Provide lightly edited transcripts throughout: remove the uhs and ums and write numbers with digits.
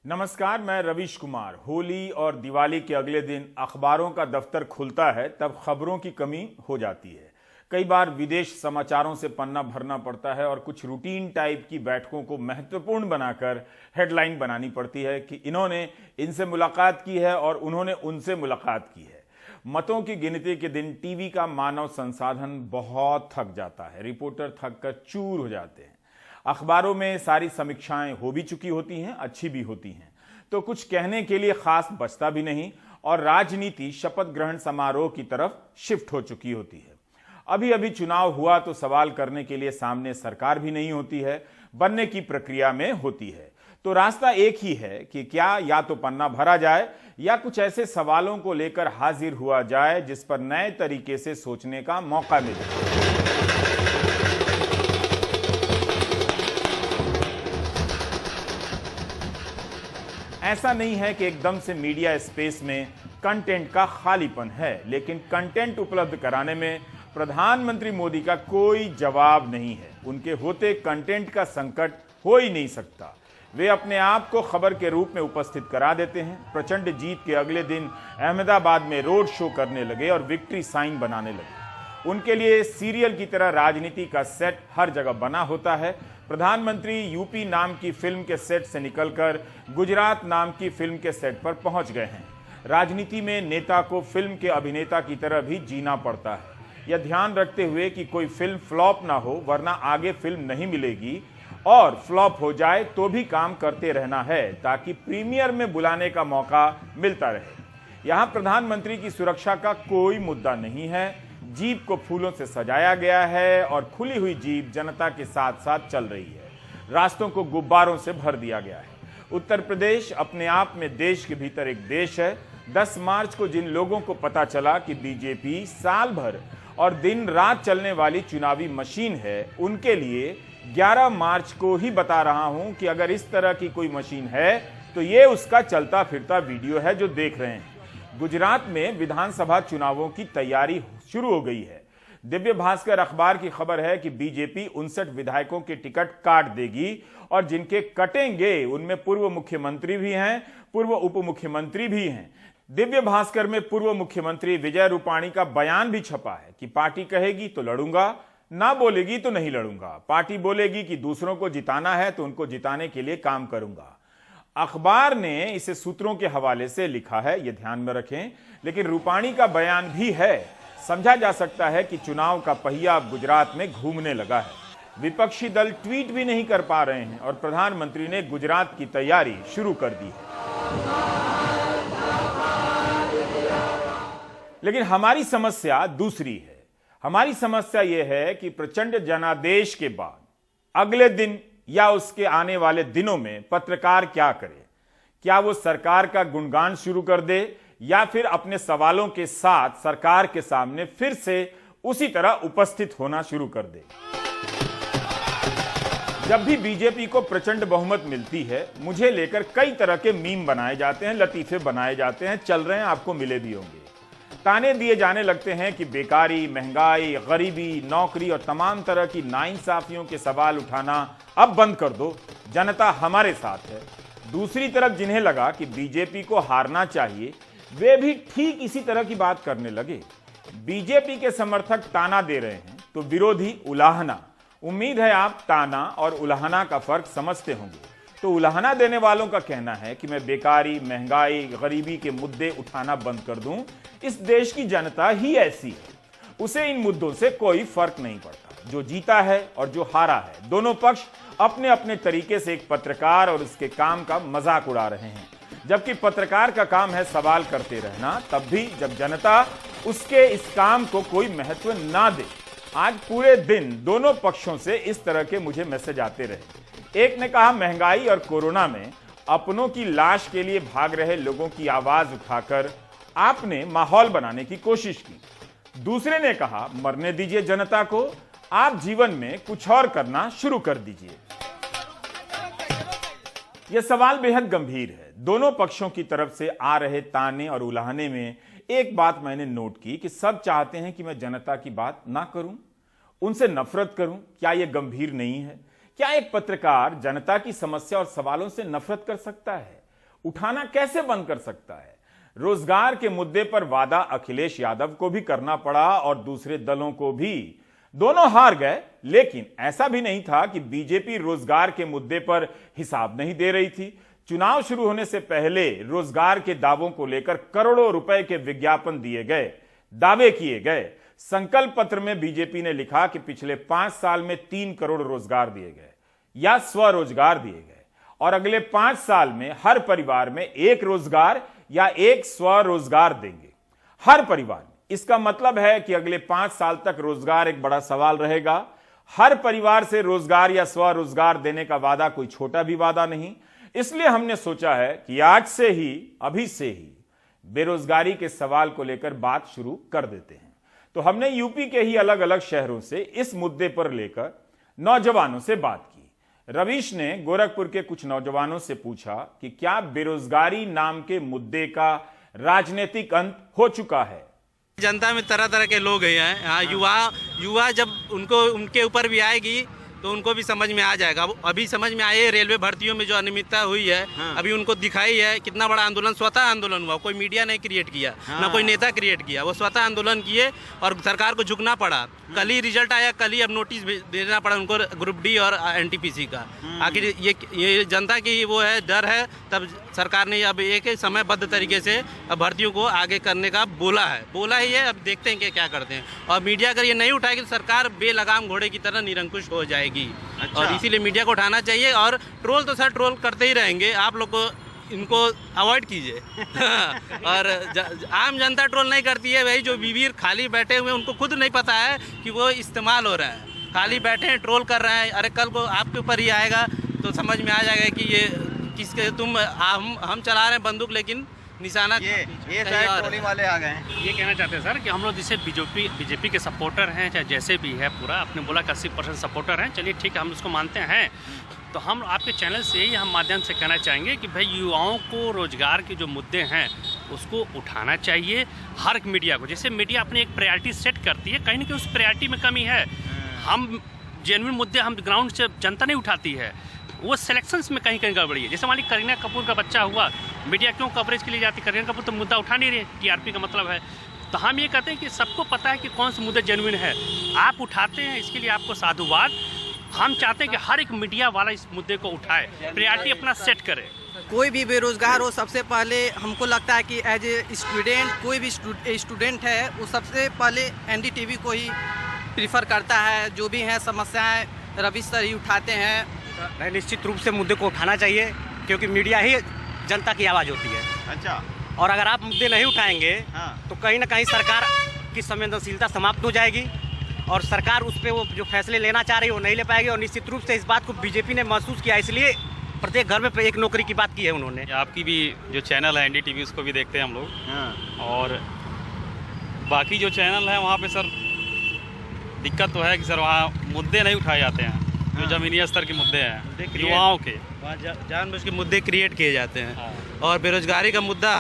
नमस्कार, मैं रवीश कुमार। होली और दिवाली के अगले दिन अखबारों का दफ्तर खुलता है तब खबरों की कमी हो जाती है। कई बार विदेश समाचारों से पन्ना भरना पड़ता है और कुछ रूटीन टाइप की बैठकों को महत्वपूर्ण बनाकर हेडलाइन बनानी पड़ती है कि इन्होंने इनसे मुलाकात की है और उन्होंने उनसे मुलाकात की है। मतों की गिनती के दिन टीवी का मानव संसाधन बहुत थक जाता है, रिपोर्टर थक कर चूर हो जाते हैं। अखबारों में सारी समीक्षाएं हो भी चुकी होती हैं, अच्छी भी होती हैं, तो कुछ कहने के लिए खास बचता भी नहीं और राजनीति शपथ ग्रहण समारोह की तरफ शिफ्ट हो चुकी होती है। अभी अभी चुनाव हुआ तो सवाल करने के लिए सामने सरकार भी नहीं होती है, बनने की प्रक्रिया में होती है। तो रास्ता एक ही है कि क्या या तो पन्ना भरा जाए या कुछ ऐसे सवालों को लेकर हाजिर हुआ जाए जिस पर नए तरीके से सोचने का मौका मिले। ऐसा नहीं है कि एकदम से मीडिया स्पेस में कंटेंट का खालीपन है, लेकिन कंटेंट उपलब्ध कराने में प्रधानमंत्री मोदी का कोई जवाब नहीं है। उनके होते कंटेंट का संकट हो ही नहीं सकता। वे अपने आप को खबर के रूप में उपस्थित करा देते हैं। प्रचंड जीत के अगले दिन अहमदाबाद में रोड शो करने लगे और विक्ट्री साइन बनाने लगे। उनके लिए सीरियल की तरह राजनीति का सेट हर जगह बना होता है। प्रधानमंत्री यूपी नाम की फिल्म के सेट से निकलकर गुजरात नाम की फिल्म के सेट पर पहुंच गए हैं। राजनीति में नेता को फिल्म के अभिनेता की तरह भी जीना पड़ता है, यह ध्यान रखते हुए कि कोई फिल्म फ्लॉप ना हो, वरना आगे फिल्म नहीं मिलेगी, और फ्लॉप हो जाए तो भी काम करते रहना है ताकि प्रीमियर में बुलाने का मौका मिलता रहे। यहां प्रधानमंत्री की सुरक्षा का कोई मुद्दा नहीं है। जीप को फूलों से सजाया गया है और खुली हुई जीप जनता के साथ साथ चल रही है। रास्तों को गुब्बारों से भर दिया गया है। उत्तर प्रदेश अपने आप में देश के भीतर एक देश है। 10 मार्च को जिन लोगों को पता चला कि बीजेपी साल भर और दिन रात चलने वाली चुनावी मशीन है, उनके लिए 11 मार्च को ही बता रहा हूं कि अगर इस तरह की कोई मशीन है तो ये उसका चलता फिरता वीडियो है जो देख रहे हैं। गुजरात में विधानसभा चुनावों की तैयारी शुरू हो गई है। दिव्य भास्कर अखबार की खबर है कि बीजेपी 59 विधायकों के टिकट काट देगी और जिनके कटेंगे उनमें पूर्व मुख्यमंत्री भी हैं, पूर्व उप मुख्यमंत्री भी हैं। दिव्य भास्कर में पूर्व मुख्यमंत्री विजय रूपाणी का बयान भी छपा है कि पार्टी कहेगी तो लड़ूंगा, ना बोलेगी तो नहीं लड़ूंगा। पार्टी बोलेगी कि दूसरों को जिताना है तो उनको जिताने के लिए काम करूंगा। अखबार ने इसे सूत्रों के हवाले से लिखा है, यह ध्यान में रखें, लेकिन रूपाणी का बयान भी है। समझा जा सकता है कि चुनाव का पहिया अब गुजरात में घूमने लगा है। विपक्षी दल ट्वीट भी नहीं कर पा रहे हैं और प्रधानमंत्री ने गुजरात की तैयारी शुरू कर दी है। लेकिन हमारी समस्या दूसरी है। हमारी समस्या यह है कि प्रचंड जनादेश के बाद अगले दिन या उसके आने वाले दिनों में पत्रकार क्या करे? क्या वो सरकार का गुणगान शुरू कर दे या फिर अपने सवालों के साथ सरकार के सामने फिर से उसी तरह उपस्थित होना शुरू कर दे? जब भी बीजेपी को प्रचंड बहुमत मिलती है, मुझे लेकर कई तरह के मीम बनाए जाते हैं, लतीफे बनाए जाते हैं, चल रहे हैं, आपको मिले भी होंगे। ताने दिए जाने लगते हैं कि बेकारी, महंगाई, गरीबी, नौकरी और तमाम तरह की नाइंसाफियों के सवाल उठाना अब बंद कर दो, जनता हमारे साथ है। दूसरी तरफ जिन्हें लगा कि बीजेपी को हारना चाहिए, वे भी ठीक इसी तरह की बात करने लगे। बीजेपी के समर्थक ताना दे रहे हैं तो विरोधी उलाहना। उम्मीद है आप ताना और उलाहना का फर्क समझते होंगे। तो उलाहना देने वालों का कहना है कि मैं बेकारी, महंगाई, गरीबी के मुद्दे उठाना बंद कर दूं। इस देश की जनता ही ऐसी है, उसे इन मुद्दों से कोई फर्क नहीं पड़ता। जो जीता है और जो हारा है, दोनों पक्ष अपने अपने तरीके से एक पत्रकार और उसके काम का मजाक उड़ा रहे हैं। जबकि पत्रकार का काम है सवाल करते रहना, तब भी जब जनता उसके इस काम को कोई महत्व ना दे। आज पूरे दिन दोनों पक्षों से इस तरह के मुझे मैसेज आते रहे। एक ने कहा, महंगाई और कोरोना में अपनों की लाश के लिए भाग रहे लोगों की आवाज उठाकर आपने माहौल बनाने की कोशिश की। दूसरे ने कहा, मरने दीजिए जनता को, आप जीवन में कुछ और करना शुरू कर दीजिए। यह सवाल बेहद गंभीर है। दोनों पक्षों की तरफ से आ रहे ताने और उलाहने में एक बात मैंने नोट की कि सब चाहते हैं कि मैं जनता की बात ना करूं, उनसे नफरत करूं। क्या यह गंभीर नहीं है? क्या एक पत्रकार जनता की समस्या और सवालों से नफरत कर सकता है? उठाना कैसे बंद कर सकता है? रोजगार के मुद्दे पर वादा अखिलेश यादव को भी करना पड़ा और दूसरे दलों को भी। दोनों हार गए, लेकिन ऐसा भी नहीं था कि बीजेपी रोजगार के मुद्दे पर हिसाब नहीं दे रही थी। चुनाव शुरू होने से पहले रोजगार के दावों को लेकर करोड़ों रुपए के विज्ञापन दिए गए, दावे किए गए। संकल्प पत्र में बीजेपी ने लिखा कि पिछले 5 साल में 3 करोड़ रोजगार दिए गए या स्वरोजगार दिए गए और अगले 5 साल में हर परिवार में 1 रोजगार या 1 स्वरोजगार देंगे, हर परिवार में। इसका मतलब है कि अगले 5 साल तक रोजगार एक बड़ा सवाल रहेगा। हर परिवार से रोजगार या स्वरोजगार देने का वादा कोई छोटा भी वादा नहीं। इसलिए हमने सोचा है कि आज से ही, अभी से ही बेरोजगारी के सवाल को लेकर बात शुरू कर देते हैं। तो हमने यूपी के ही अलग अलग शहरों से इस मुद्दे पर लेकर नौजवानों से बात की। रवीश ने गोरखपुर के कुछ नौजवानों से पूछा कि क्या बेरोजगारी नाम के मुद्दे का राजनीतिक अंत हो चुका है। जनता में तरह तरह के लोग हैं। हाँ, युवा जब उनके ऊपर भी आएगी तो उनको भी समझ में आ जाएगा। अभी समझ में आए रेलवे भर्तियों में जो अनियमितता हुई है, हाँ। अभी उनको दिखाई है कितना बड़ा आंदोलन, स्वतः आंदोलन हुआ, कोई मीडिया नहीं क्रिएट किया, हाँ। ना कोई नेता क्रिएट किया, वो स्वतः आंदोलन किए और सरकार को झुकना पड़ा। कल ही रिजल्ट आया, कल ही अब नोटिस देना पड़ा उनको ग्रुप डी और एनटीपीसी का। आखिर ये जनता की वो है, डर है, तब सरकार ने अब एक समयबद्ध तरीके से अब भर्तियों को आगे करने का बोला ही है। अब देखते हैं कि क्या करते हैं। और मीडिया अगर ये नहीं उठाएगी तो सरकार बेलगाम घोड़े की तरह निरंकुश हो जाएगी। अच्छा। और इसीलिए मीडिया को उठाना चाहिए। और ट्रोल तो सर ट्रोल करते ही रहेंगे, आप लोग को इनको अवॉइड कीजिए। और आम जनता ट्रोल नहीं करती है, वही जो वीर खाली बैठे हुए उनको खुद नहीं पता है कि वो इस्तेमाल हो रहा है, खाली बैठे हैं ट्रोल कर रहे हैं। अरे कल को आपके ऊपर ही आएगा तो समझ में आ जाएगा कि ये किसके, हम चला रहे हैं बंदूक लेकिन निशाना ये ट्रोलिंग वाले आ गए हैं। ये कहना चाहते हैं सर कि हम लोग जैसे बीजेपी के सपोर्टर हैं, चाहे जैसे भी है पूरा, आपने बोला कि 80% सपोर्टर हैं, चलिए ठीक है, हम उसको मानते हैं। तो हम आपके चैनल से ही हम माध्यम से कहना चाहेंगे कि भाई युवाओं को रोजगार के जो मुद्दे हैं उसको उठाना चाहिए। हर मीडिया को, जैसे मीडिया अपनी एक प्रायोरिटी सेट करती है, कहीं ना कहीं उस प्रायोरिटी में कमी है। हम जेन्युइन मुद्दे हम ग्राउंड से जनता नहीं उठाती है, वो सिलेक्शंस में कहीं कहीं गड़बड़ी है। जैसे मान ली करीना कपूर का बच्चा हुआ, मीडिया क्यों कवरेज के लिए जाती? करीना कपूर तो मुद्दा उठा नहीं रहे, टीआरपी का मतलब है। तो हम ये कहते हैं कि सबको पता है कि कौन से मुद्दे जेन्युइन है, आप उठाते हैं, इसके लिए आपको साधुवाद। हम चाहते हैं कि हर एक मीडिया वाला इस मुद्दे को उठाए, प्रायोरिटी अपना सेट करे। कोई भी बेरोजगार हो, सबसे पहले हमको लगता है कि एज ए स्टूडेंट, कोई भी स्टूडेंट है वो सबसे पहले एनडीटीवी को ही प्रीफर करता है। जो भी हैं समस्याएं रवीश सर ही उठाते हैं। निश्चित रूप से मुद्दे को उठाना चाहिए, क्योंकि मीडिया ही जनता की आवाज़ होती है। अच्छा। और अगर आप मुद्दे नहीं उठाएंगे, हाँ। तो कहीं ना कहीं सरकार की संवेदनशीलता समाप्त हो जाएगी और सरकार उस पर वो जो फैसले लेना चाह रही है वो नहीं ले पाएगी। और निश्चित रूप से इस बात को बीजेपी ने महसूस किया, इसलिए प्रत्येक घर में एक नौकरी की बात की है उन्होंने। आपकी भी जो चैनल है एनडीटीवी, उसको भी देखते हैं हम लोग, हाँ। और बाकी जो चैनल है वहाँ पे सर दिक्कत तो है कि सर वहाँ मुद्दे नहीं उठाए जाते हैं, हाँ। जो जमीनी स्तर के मुद्दे हैं युवाओं के, जानबूझ के मुद्दे क्रिएट किए जाते हैं। हाँ। और बेरोजगारी का मुद्दा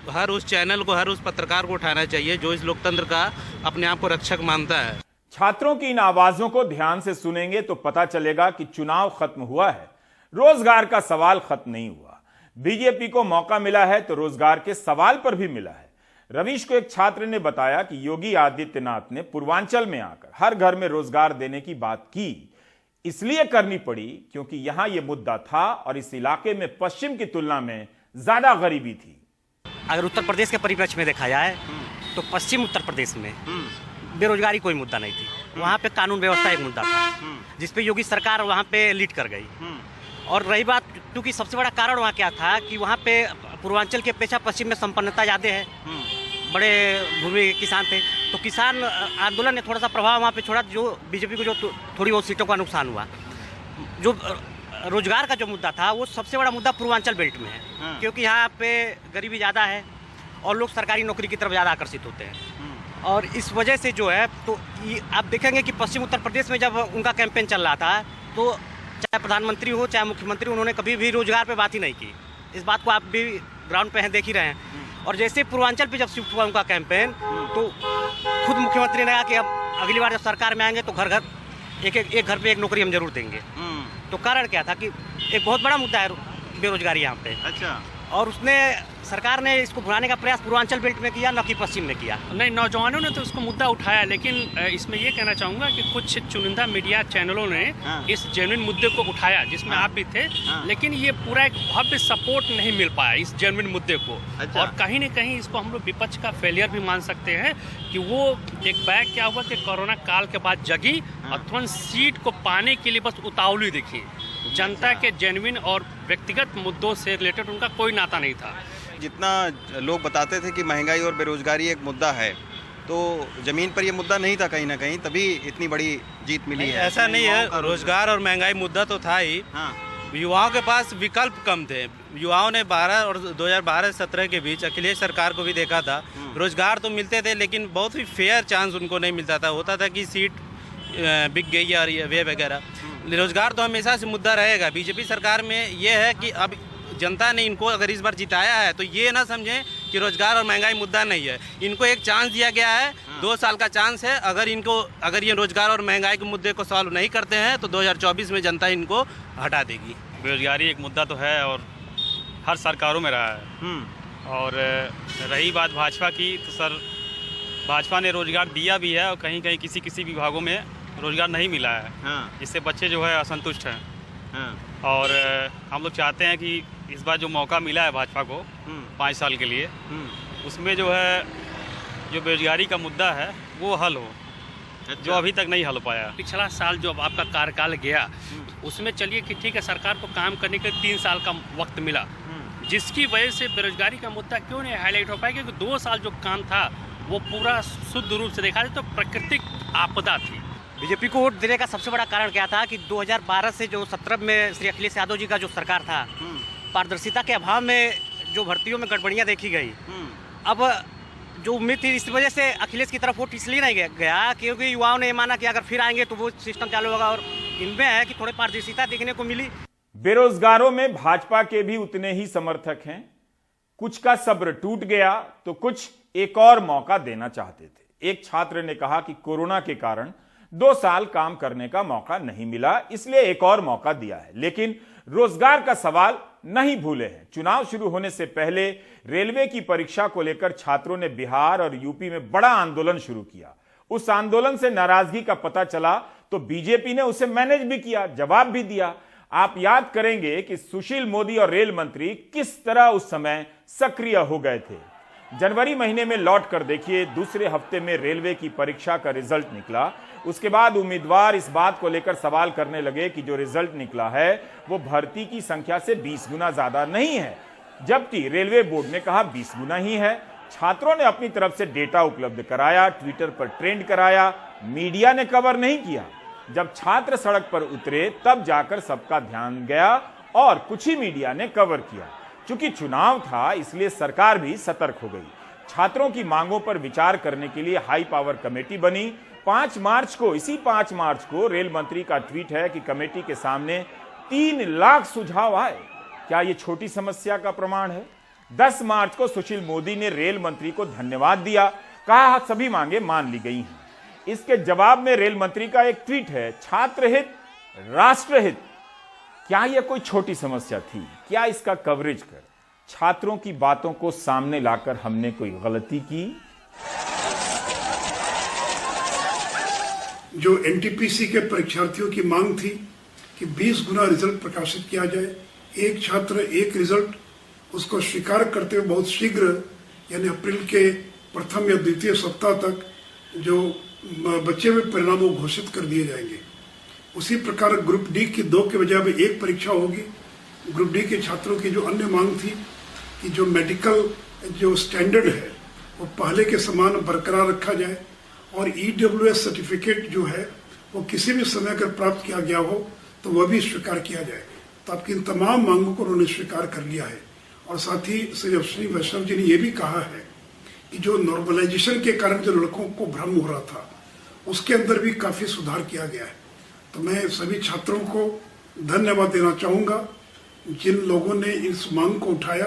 हर उस चैनल को, हर उस पत्रकार को उठाना चाहिए जो इस लोकतंत्र का अपने आप को रक्षक मानता है। छात्रों की इन आवाजों को ध्यान से सुनेंगे तो पता चलेगा कि चुनाव खत्म हुआ है, रोजगार का सवाल खत्म नहीं हुआ। बीजेपी को मौका मिला है तो रोजगार के सवाल पर भी मिला है। रवीश को एक छात्र ने बताया कि योगी आदित्यनाथ ने पूर्वांचल में आकर हर घर में रोजगार देने की बात की, इसलिए करनी पड़ी क्योंकि यहां यह मुद्दा था और इस इलाके में पश्चिम की तुलना में ज्यादा गरीबी थी। अगर उत्तर प्रदेश के परिप्रेक्ष्य में देखा जाए तो पश्चिम उत्तर प्रदेश में बेरोजगारी कोई मुद्दा नहीं थी, वहाँ पे कानून व्यवस्था एक मुद्दा था जिसपे योगी सरकार वहाँ पे लीड कर गई। और रही बात, क्योंकि सबसे बड़ा कारण वहाँ क्या था कि वहाँ पे पूर्वांचल की अपेक्षा पश्चिम में संपन्नता ज़्यादा है, बड़े भूमि किसान थे, तो किसान आंदोलन ने थोड़ा सा प्रभाव वहाँ पे छोड़ा, जो बीजेपी को जो थोड़ी बहुत सीटों का नुकसान हुआ। जो रोजगार का जो मुद्दा था वो सबसे बड़ा मुद्दा पूर्वांचल बेल्ट में है, क्योंकि यहाँ पे गरीबी ज़्यादा है और लोग सरकारी नौकरी की तरफ ज़्यादा आकर्षित होते हैं। और इस वजह से जो है, तो आप देखेंगे कि पश्चिम उत्तर प्रदेश में जब उनका कैंपेन चल रहा था तो चाहे प्रधानमंत्री हो चाहे मुख्यमंत्री, उन्होंने कभी भी रोजगार पे बात ही नहीं की। इस बात को आप भी ग्राउंड पे हैं, देख ही रहे हैं। और जैसे पूर्वांचल पे जब शिफ्ट हुआ उनका कैंपेन, तो खुद मुख्यमंत्री ने कहा कि अब अगली बार जब सरकार में आएंगे तो घर घर एक घर पे एक नौकरी हम जरूर देंगे। तो कारण क्या था कि एक बहुत बड़ा मुद्दा है बेरोजगारी यहाँ पे। अच्छा। और उसने सरकार ने इसको भुलाने का प्रयास पूर्वांचल बेल्ट में किया, न कि पश्चिम में किया। नहीं, नौजवानों ने तो इसको मुद्दा उठाया, लेकिन इसमें ये कहना चाहूँगा कि कुछ चुनिंदा मीडिया चैनलों ने इस जेन्युइन मुद्दे को उठाया, जिसमें आप भी थे, लेकिन ये पूरा एक भव्य सपोर्ट नहीं मिल पाया इस जेन्युइन मुद्दे को। और कहीं न कहीं इसको हम लोग विपक्ष का फेलियर भी मान सकते हैं कि वो एक बैग क्या हुआ कि कोरोना काल के बाद जगी और तुरंत सीट को पाने के लिए बस उतावली दिखी। जनता के जेन्युइन और व्यक्तिगत मुद्दों से रिलेटेड उनका कोई नाता नहीं था। जितना लोग बताते थे कि महंगाई और बेरोजगारी एक मुद्दा है, तो जमीन पर ये मुद्दा नहीं था कहीं ना कहीं, तभी इतनी बड़ी जीत मिली है। ऐसा नहीं है, रोजगार और महंगाई मुद्दा तो था ही। युवाओं के पास विकल्प कम थे। युवाओं ने 12 और 2012-17 के बीच अखिलेश सरकार को भी देखा था। रोजगार तो मिलते थे, लेकिन बहुत ही फेयर चांस उनको नहीं मिलता था। होता था कि सीट बिक गई या वे वगैरह। रोजगार तो हमेशा से मुद्दा रहेगा। बीजेपी सरकार में ये है कि अब जनता ने इनको अगर इस बार जिताया है तो ये ना समझें कि रोजगार और महंगाई मुद्दा नहीं है। इनको एक चांस दिया गया है, 2 साल का चांस है। अगर ये रोजगार और महंगाई के मुद्दे को सॉल्व नहीं करते हैं तो 2024 में जनता इनको हटा देगी। बेरोजगारी एक मुद्दा तो है और हर सरकारों में रहा है। और रही बात भाजपा की, तो सर भाजपा ने रोजगार दिया भी है और कहीं कहीं किसी विभागों में रोजगार नहीं मिला है, जिससे बच्चे जो है असंतुष्ट हैं। और हम लोग चाहते हैं कि इस बार जो मौका मिला है भाजपा को 5 साल के लिए, उसमें जो है जो बेरोजगारी का मुद्दा है वो हल हो, जो अभी तक नहीं हल हो पाया। पिछला साल जो आपका कार्यकाल गया, उसमें चलिए कि ठीक है, सरकार को काम करने के 3 साल का वक्त मिला, जिसकी वजह से बेरोजगारी का मुद्दा क्यों नहीं हाईलाइट हो पाया? क्योंकि 2 साल जो काम था वो पूरा शुद्ध रूप से देखा जाए तो प्राकृतिक आपदा थी। बीजेपी को वोट देने का सबसे बड़ा कारण क्या था कि 2012 से जो 17 में श्री अखिलेश यादव जी का जो सरकार था, पारदर्शिता के अभाव में जो भर्तियों में गड़बड़ियाँ देखी गई। अब जो उम्मीद थी, इस वजह से अखिलेश की तरफ वोट इसलिए नहीं गया क्योंकि युवाओं ने ये माना कि अगर फिर आएंगे तो वो सिस्टम चालू होगा। और इनमें है कि थोड़ी पारदर्शिता देखने को मिली। बेरोजगारों में भाजपा के भी उतने ही समर्थक हैं। कुछ का सब्र टूट गया तो कुछ एक और मौका देना चाहते थे। एक छात्र ने कहा कि कोरोना के कारण 2 साल काम करने का मौका नहीं मिला, इसलिए एक और मौका दिया है। लेकिन रोजगार का सवाल नहीं भूले हैं। चुनाव शुरू होने से पहले रेलवे की परीक्षा को लेकर छात्रों ने बिहार और यूपी में बड़ा आंदोलन शुरू किया। उस आंदोलन से नाराजगी का पता चला तो बीजेपी ने उसे मैनेज भी किया, जवाब भी दिया। आप याद करेंगे कि सुशील मोदी और रेल मंत्री किस तरह उस समय सक्रिय हो गए थे। जनवरी महीने में लौट कर देखिए, दूसरे हफ्ते में रेलवे की परीक्षा का रिजल्ट निकला। उसके बाद उम्मीदवार इस बात को लेकर सवाल करने लगे कि जो रिजल्ट निकला है वो भर्ती की संख्या से 20 गुना ज्यादा नहीं है, जबकि रेलवे बोर्ड ने कहा 20 गुना ही है। छात्रों ने अपनी तरफ से डेटा उपलब्ध कराया, ट्विटर पर ट्रेंड कराया, मीडिया ने कवर नहीं किया। जब छात्र सड़क पर उतरे तब जाकर सबका ध्यान गया और कुछ ही मीडिया ने कवर किया। चूंकि चुनाव था इसलिए सरकार भी सतर्क हो गई। छात्रों की मांगों पर विचार करने के लिए हाई पावर कमेटी बनी। 5 मार्च को रेल मंत्री का ट्वीट है कि कमेटी के सामने 3 लाख सुझाव आए। क्या यह छोटी समस्या का प्रमाण है? 10 मार्च को सुशील मोदी ने रेल मंत्री को धन्यवाद दिया, कहा सभी मांगे मान ली गई हैं। इसके जवाब में रेल मंत्री का एक ट्वीट है, छात्र हित राष्ट्र हित। क्या यह कोई छोटी समस्या थी? क्या इसका कवरेज कर छात्रों की बातों को सामने लाकर हमने कोई गलती की? जो एनटीपीसी के परीक्षार्थियों की मांग थी कि 20 गुना रिजल्ट प्रकाशित किया जाए, एक छात्र एक रिजल्ट, उसको स्वीकार करते हुए बहुत शीघ्र यानी अप्रैल के प्रथम या द्वितीय सप्ताह तक जो बचे हुए परिणामों घोषित कर दिए जाएंगे। उसी प्रकार ग्रुप डी की 2 के बजाय 1 परीक्षा होगी। ग्रुप डी के छात्रों की जो अन्य मांग थी कि जो मेडिकल जो स्टैंडर्ड है वो पहले के समान बरकरार रखा जाए और ईडब्ल्यूएस सर्टिफिकेट जो है वो किसी भी समय अगर प्राप्त किया गया हो तो वह भी स्वीकार किया जाए। तो आपकी इन तमाम मांगों को उन्होंने स्वीकार कर लिया है। और साथ ही श्री अश्विनी वैष्णव जी ने यह भी कहा है कि जो नॉर्मलाइजेशन के कारण जो लड़कों को भ्रम हो रहा था उसके अंदर भी काफी सुधार किया गया है। तो मैं सभी छात्रों को धन्यवाद देना चाहूंगा जिन लोगों ने इस मांग को उठाया।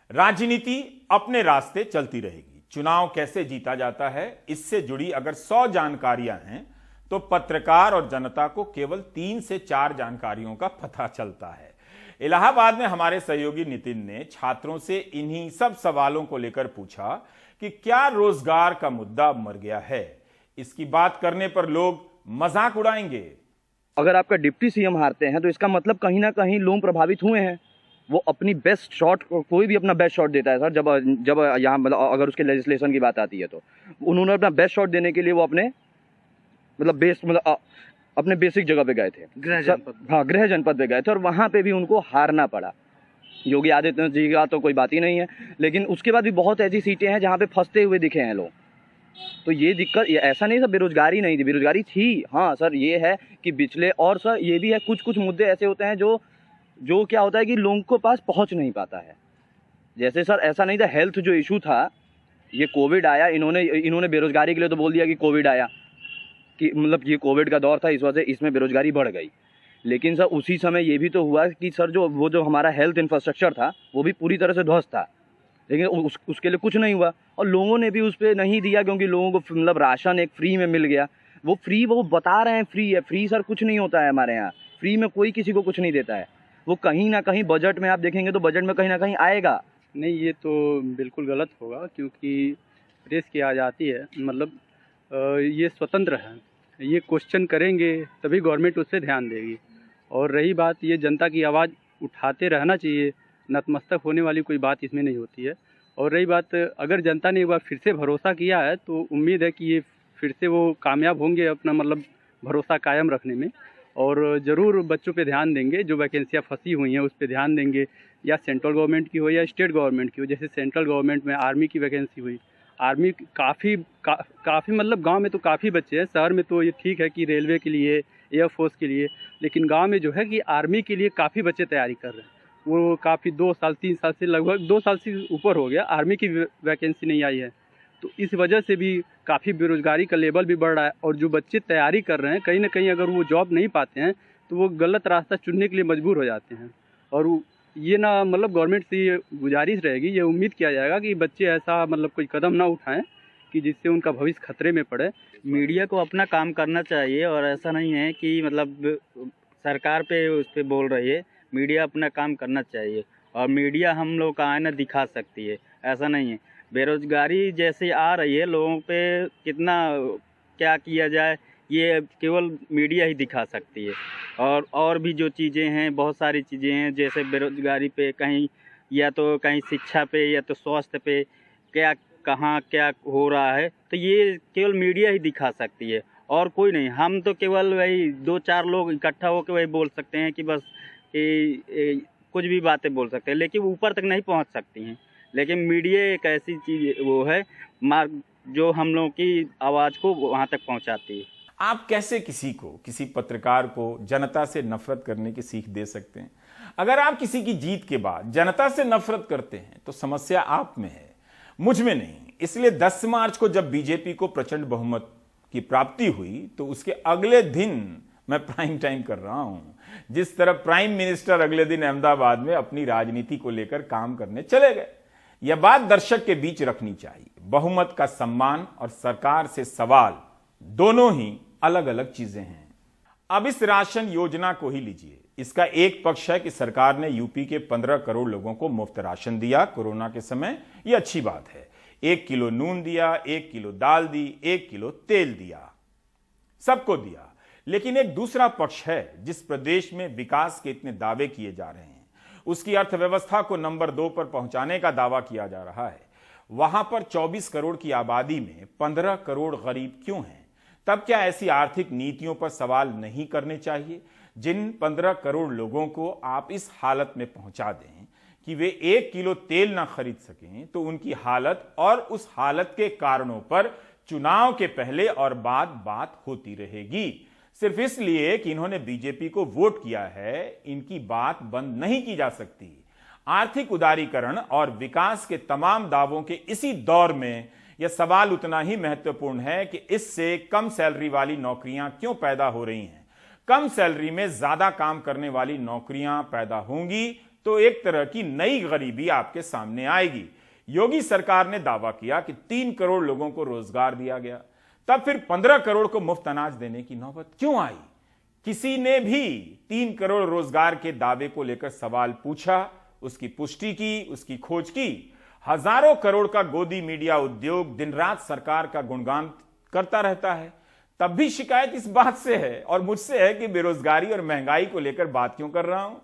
राजनीति अपने रास्ते चलती रहेगी। चुनाव कैसे जीता जाता है इससे जुड़ी अगर 100 जानकारियां हैं तो पत्रकार और जनता को केवल 3 से 4 जानकारियों का पता चलता है। इलाहाबाद में हमारे सहयोगी नितिन ने छात्रों से इन्हीं सब सवालों को लेकर पूछा कि क्या रोजगार का मुद्दा मर गया है। इसकी बात करने पर लोग मजाक उड़ाएंगे। अगर आपका डिप्टी सीएम हारते हैं तो इसका मतलब कहीं ना कहीं लोग प्रभावित हुए हैं। वो अपनी बेस्ट शॉट, कोई भी अपना बेस्ट शॉट देता है सर, जब यहाँ मतलब अगर उसके लेजिस्लेशन की बात आती है तो उन्होंने अपना बेस्ट शॉट देने के लिए वो अपने अपने बेसिक जगह पे गए थे, गृह जनपद पे गए थे, और वहाँ पे भी उनको हारना पड़ा। योगी आदित्यनाथ जी का तो कोई बात ही नहीं है, लेकिन उसके बाद भी बहुत ऐसी सीटें हैं जहाँ पे फंसते हुए दिखे हैं लोग। तो ये दिक्कत, ऐसा नहीं सर बेरोजगारी नहीं थी, बेरोजगारी थी, हाँ सर ये है कि पिछले, और सर ये भी है कुछ मुद्दे ऐसे होते हैं जो क्या होता है कि लोगों के पास पहुंच नहीं पाता है। जैसे सर ऐसा नहीं था, हेल्थ जो इशू था, ये कोविड आया, इन्होंने बेरोजगारी के लिए तो बोल दिया कि कोविड आया, कि मतलब ये कोविड का दौर था, इस वजह से इसमें बेरोजगारी बढ़ गई। लेकिन सर उसी समय ये भी तो हुआ कि सर जो हमारा हेल्थ इंफ्रास्ट्रक्चर था वो भी पूरी तरह से ध्वस्त था, लेकिन उसके लिए कुछ नहीं हुआ, और लोगों ने भी उस पर नहीं दिया, क्योंकि लोगों को मतलब राशन एक फ्री में मिल गया। वो बता रहे हैं फ्री है, फ्री सर कुछ नहीं होता है हमारे यहाँ, फ्री में कोई किसी को कुछ नहीं देता है। वो कहीं ना कहीं बजट में आप देखेंगे तो बजट में कहीं ना कहीं आएगा। नहीं, ये तो बिल्कुल गलत होगा, क्योंकि प्रेस की आज़ादी है, मतलब ये स्वतंत्र है, ये क्वेश्चन करेंगे तभी गवर्नमेंट उस पर ध्यान देगी। और रही बात, ये जनता की आवाज़ उठाते रहना चाहिए, नतमस्तक होने वाली कोई बात इसमें नहीं होती है। और रही बात, अगर जनता ने एक बार फिर से भरोसा किया है तो उम्मीद है कि ये फिर से वो कामयाब होंगे अपना मतलब भरोसा कायम रखने में, और ज़रूर बच्चों पे ध्यान देंगे, जो वैकेंसियाँ फंसी हुई हैं उस पर ध्यान देंगे, या सेंट्रल गवर्नमेंट की हो या स्टेट गवर्नमेंट की हो। जैसे सेंट्रल गवर्नमेंट में आर्मी की वैकेंसी हुई, आर्मी काफ़ी मतलब गांव में तो काफ़ी बच्चे हैं, शहर में तो ये ठीक है कि रेलवे के लिए, एयरफोर्स के लिए, लेकिन गांव में जो है कि आर्मी के लिए काफ़ी बच्चे तैयारी कर रहे हैं। वो काफ़ी 2 साल 3 साल से, लगभग 2 साल से ऊपर हो गया, आर्मी की वैकेंसी नहीं आई है। तो इस वजह से भी काफ़ी बेरोज़गारी का लेवल भी बढ़ रहा है, और जो बच्चे तैयारी कर रहे हैं कहीं ना कहीं अगर वो जॉब नहीं पाते हैं तो वो गलत रास्ता चुनने के लिए मजबूर हो जाते हैं। और ये ना मतलब गवर्नमेंट से ये गुजारिश रहेगी, ये उम्मीद किया जाएगा कि बच्चे ऐसा मतलब कोई कदम ना उठाएं कि जिससे उनका भविष्य खतरे में पड़े। मीडिया को अपना काम करना चाहिए, और ऐसा नहीं है कि मतलब सरकार पे उस पर बोल रही है, मीडिया अपना काम करना चाहिए, और मीडिया हम लोग का आईना दिखा सकती है। ऐसा नहीं है, बेरोजगारी जैसे आ रही है, लोगों पे कितना क्या किया जाए ये केवल मीडिया ही दिखा सकती है। और भी जो चीज़ें हैं, बहुत सारी चीज़ें हैं, जैसे बेरोजगारी पे कहीं, या तो कहीं शिक्षा पे, या तो स्वास्थ्य पे, क्या कहाँ क्या हो रहा है, तो ये केवल मीडिया ही दिखा सकती है, और कोई नहीं। हम तो केवल वही 2-4 लोग इकट्ठा होकर वही बोल सकते हैं कि बस कुछ भी बातें बोल सकते हैं, लेकिन ऊपर तक नहीं पहुंच सकती हैं। लेकिन मीडिया एक ऐसी चीज़ वो है जो हम लोगों की आवाज़ को वहाँ तक पहुँचाती है। आप कैसे किसी पत्रकार को जनता से नफरत करने की सीख दे सकते हैं? अगर आप किसी की जीत के बाद जनता से नफरत करते हैं तो समस्या आप में है, मुझ में नहीं। इसलिए 10 मार्च को जब बीजेपी को प्रचंड बहुमत की प्राप्ति हुई तो उसके अगले दिन मैं प्राइम टाइम कर रहा हूं, जिस तरह प्राइम मिनिस्टर अगले दिन अहमदाबाद में अपनी राजनीति को लेकर काम करने चले गए। यह बात दर्शक के बीच रखनी चाहिए। बहुमत का सम्मान और सरकार से सवाल दोनों ही अलग अलग चीजें हैं। अब इस राशन योजना को ही लीजिए। इसका एक पक्ष है कि सरकार ने यूपी के 15 करोड़ लोगों को मुफ्त राशन दिया कोरोना के समय, यह अच्छी बात है। 1 किलो नून दिया, 1 किलो दाल दी, 1 किलो तेल दिया, सबको दिया। लेकिन एक दूसरा पक्ष है जिस प्रदेश में विकास के इतने दावे किए जा रहे हैं, उसकी अर्थव्यवस्था को नंबर 2 पर पहुंचाने का दावा किया जा रहा है। वहां पर 24 करोड़ की आबादी में 15 करोड़ गरीब क्यों हैं? तब क्या ऐसी आर्थिक नीतियों पर सवाल नहीं करने चाहिए जिन 15 करोड़ लोगों को आप इस हालत में पहुंचा दें कि वे 1 किलो तेल ना खरीद सकें? तो उनकी हालत और उस हालत के कारणों पर चुनाव के पहले और बाद बात होती रहेगी। सिर्फ इसलिए कि इन्होंने बीजेपी को वोट किया है, इनकी बात बंद नहीं की जा सकती। आर्थिक उदारीकरण और विकास के तमाम दावों के इसी दौर में यह सवाल उतना ही महत्वपूर्ण है कि इससे कम सैलरी वाली नौकरियां क्यों पैदा हो रही हैं। कम सैलरी में ज्यादा काम करने वाली नौकरियां पैदा होंगी तो एक तरह की नई गरीबी आपके सामने आएगी। योगी सरकार ने दावा किया कि 3 करोड़ लोगों को रोजगार दिया गया, तब फिर 15 करोड़ को मुफ्त अनाज देने की नौबत क्यों आई? किसी ने भी 3 करोड़ रोजगार के दावे को लेकर सवाल पूछा, उसकी पुष्टि की, उसकी खोज की? हजारों करोड़ का गोदी मीडिया उद्योग दिन रात सरकार का गुणगान करता रहता है। तब भी शिकायत इस बात से है और मुझसे है कि बेरोजगारी और महंगाई को लेकर बात क्यों कर रहा हूं।